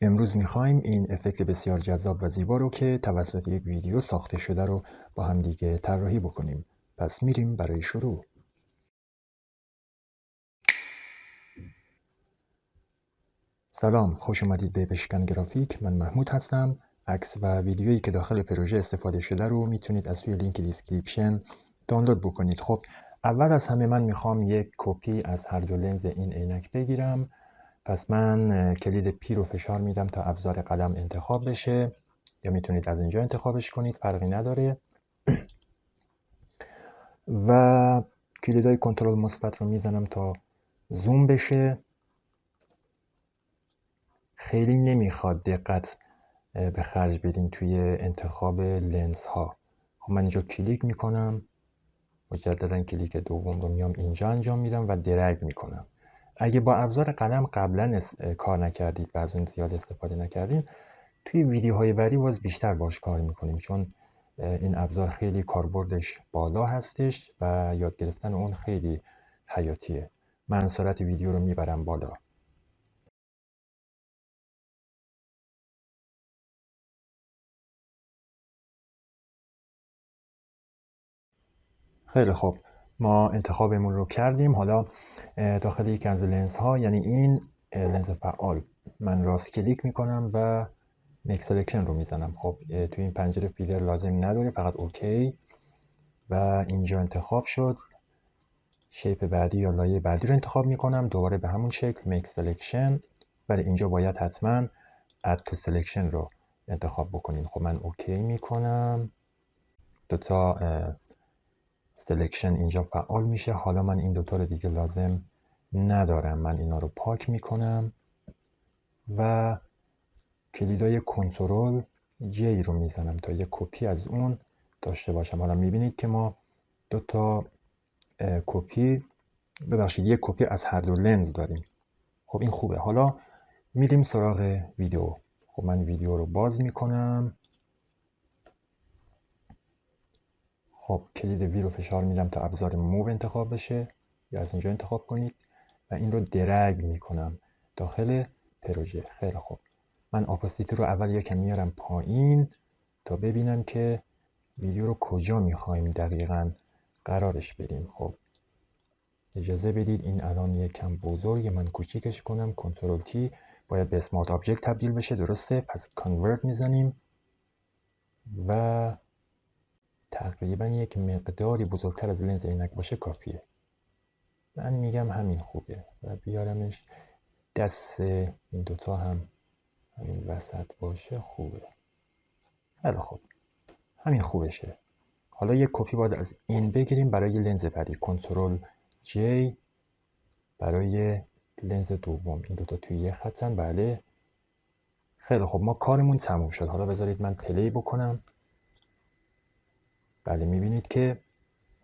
امروز میخوایم این افکت بسیار جذاب و زیبا رو که توسط یک ویدیو ساخته شده رو با هم دیگه طراحی بکنیم. پس میریم برای شروع. سلام، خوش اومدید به بشکن گرافیک. من محمود هستم. عکس و ویدیویی که داخل پروژه استفاده شده رو میتونید از توی لینک دیسکریپشن دانلود بکنید. خب اول از همه من میخوام یک کپی از هر دو لنز این عینک بگیرم. پس من کلید پی رو فشار میدم تا ابزار قلم انتخاب بشه، یا میتونید از اینجا انتخابش کنید، فرقی نداره. و کلیدهای کنترل مثبت رو میزنم تا زوم بشه. خیلی نمیخواد دقت به خرج بدین توی انتخاب لنز ها. خب من اینجا کلیک میکنم، مجددا کلیک دوم رو میام اینجا انجام میدم و درگ میکنم. اگه با ابزار قلم قبلا کار نکردید و از اون زیاد استفاده نکردین، توی ویدیوهای بعدی باز بیشتر باش کار میکنیم، چون این ابزار خیلی کاربردش بالا هستش و یاد گرفتن اون خیلی حیاتیه. من سرعت ویدیو رو میبرم بالا. خیلی خوب، ما انتخابمون رو کردیم. حالا داخل یکی از لنز ها، یعنی این لنز فعال، من راست کلیک میکنم و میک سلکشن رو میزنم. خب توی این پنجره فیلر لازم نداره، فقط اوکی. و اینجا انتخاب شد. شیپ بعدی یا لایه بعدی رو انتخاب میکنم، دوباره به همون شکل میک سلکشن. ولی اینجا باید حتما اد تو سلکشن رو انتخاب بکنین. خب من اوکی میکنم، دوتا سلکشن اینجا فعال میشه. حالا من این دوتا رو دیگه لازم ندارم، من اینا رو پاک میکنم و کلیدای کنترل جی رو میزنم تا یه کپی از اون داشته باشم. حالا میبینید که ما دوتا کپی، ببخشید یک کپی از هر دو لنز داریم. خب این خوبه. حالا میریم سراغ ویدیو. خب من ویدیو رو باز میکنم. خب کلید وی رو فشار میدم تا ابزار موو انتخاب بشه، یا از اینجا انتخاب کنید و این رو درگ میکنم داخل پروژه. خیلی خوب، من اپاسیتی رو اول یکم میارم پایین تا ببینم که ویدیو رو کجا میخوایم دقیقاً قرارش بدیم. خب اجازه بدید، این الان یکم بزرگ، من کوچیکش کنم. کنترل تی باید به اسمارت آبجکت تبدیل بشه، درسته؟ پس کانورت میزنیم و تقریبا یک مقداری بزرگتر از لنز عینک باشه کافیه. من میگم همین خوبه و بیارمش دست این دوتا هم همین وسط باشه، خوبه. خیلی خوب، همین خوبشه. حالا یک کپی باید از این بگیریم برای لنز بعدی. کنترل جی برای لنز دوم. این دوتا توی یه خطن. بله خیلی خوب، ما کارمون تموم شد. حالا بذارید من پلی بکنم. بله میبینید که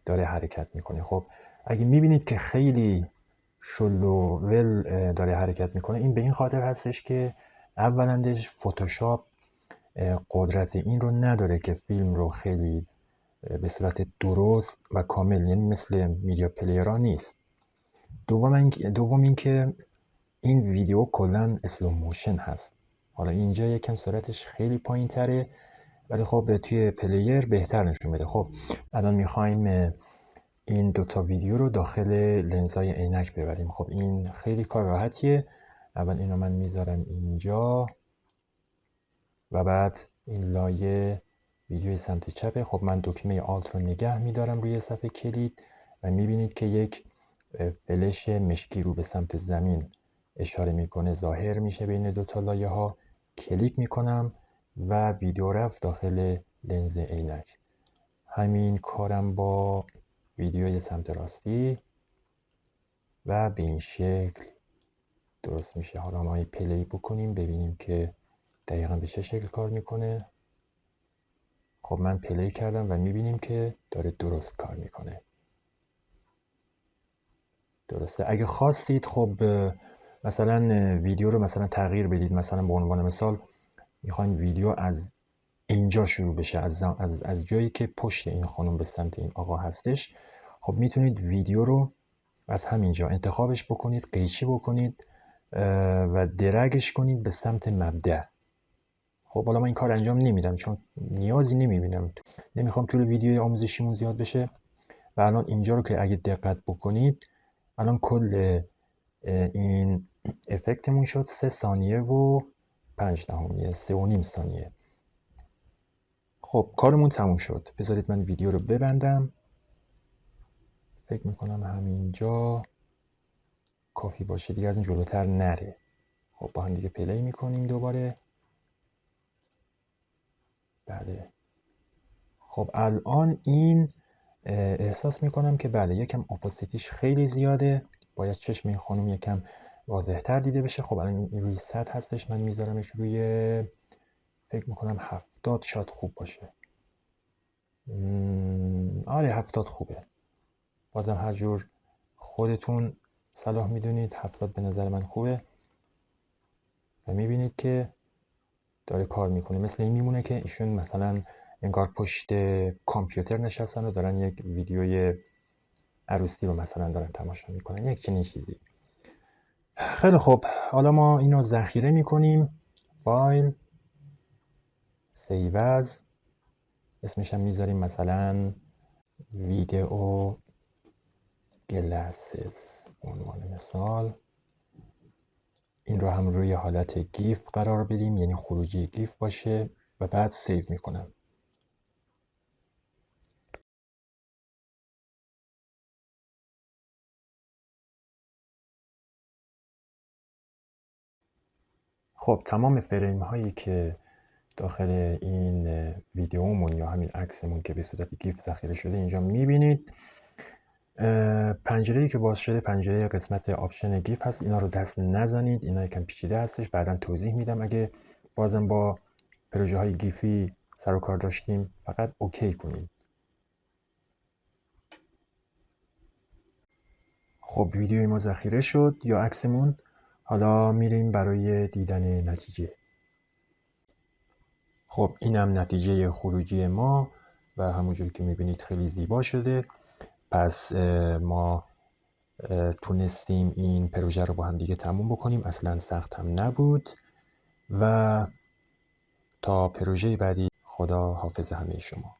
داره حرکت میکنه. خب اگه میبینید که خیلی شل و ول داره حرکت میکنه، این به این خاطر هستش که اولندش فتوشاپ قدرت این رو نداره که فیلم رو خیلی به صورت درست و کامل، یعنی مثل میدیا پلیرها نیست. دوم اینکه این ویدیو کلا اسلو موشن هست. حالا اینجا یکم سرعتش خیلی پایین تره، ولی خب توی پلیر بهتر نشون میده. خب الان میخوایم این دوتا ویدیو رو داخل لنزهای عینک ببریم. خب این خیلی کار راحتیه. اول اینو من میذارم اینجا و بعد این لایه ویدیوی سمت چپه. خب من دکمه آلت رو نگه میدارم روی صفحه کلید و میبینید که یک فلش مشکی رو به سمت زمین اشاره میکنه، ظاهر میشه بین دوتا لایه ها. کلیک میکنم و ویدیو رفت داخل لنز عینک. همین کارم با ویدیوی سمت راستی و به این شکل درست میشه. حالا ما پلی بکنیم ببینیم که دقیقا به چه شکل کار میکنه. خب من پلی کردم و میبینیم که داره درست کار میکنه. درسته. اگه خواستید خب مثلا ویدیو رو مثلا تغییر بدید، مثلا به عنوان مثال میخواین ویدیو از اینجا شروع بشه، از جایی که پشت این خانم به سمت این آقا هستش. خب میتونید ویدیو رو از همینجا انتخابش بکنید، قیچی بکنید و درگش کنید به سمت مبدأ. خب حالا من این کار انجام نمیدم چون نیازی نمیبینم، نمیخوام طول ویدیوی آموزشیمون زیاد بشه. و الان اینجا رو که اگه دقت بکنید، الان کل این افکتمون شد 3 ثانیه و 5 دهمیه، 3.5 ثانیه. خب کارمون تموم شد. بذارید من ویدیو رو ببندم. فکر میکنم همینجا کافی باشه دیگه، از این جلوتر نره. خب با هم دیگه پلی میکنیم دوباره. بله. خب الان این احساس میکنم که بله یکم اپاسیتیش خیلی زیاده، باید چشم این خانم یکم واضح‌تر دیده بشه. خب الان این روی 100 هستش، من میذارمش روی فکر میکنم 70 شاید خوب باشه. آره 70 خوبه. بازم هر جور خودتون صلاح میدونید، 70 به نظر من خوبه. و میبینید که داره کار میکنه. مثل این میمونه که ایشون مثلا انگار پشت کامپیوتر نشستن و دارن یک ویدیوی عروسی رو مثلا دارن تماشا میکنن، یک چنین چیزی. خیلی خوب، حالا ما اینو ذخیره میکنیم. فایل، سیو از، اسمش هم میذاریم مثلا ویدیو گلاسز عنوان مثال. این رو هم روی حالت گیف قرار بدیم، یعنی خروجی گیف باشه و بعد سیو میکنم. خب تمام فریم هایی که داخل این ویدیومون یا همین عکسمون که به صورت گیف ذخیره شده اینجا میبینید. پنجره‌ای که باز شده پنجره قسمت آپشن گیف هست. اینا رو دست نزنید، اینا یکم پیچیده هستش، بعدا توضیح میدم اگه بازم با پروژه های گیفی سر و کار داشتیم. فقط اوکی کنید. خب ویدیوی ما ذخیره شد یا عکسمون. حالا میریم برای دیدن نتیجه. خب اینم نتیجه خروجی ما و همونجوری که میبینید خیلی زیبا شده. پس ما تونستیم این پروژه رو با هم دیگه تموم بکنیم، اصلا سخت هم نبود. و تا پروژه بعدی، خدا حافظ همه شما.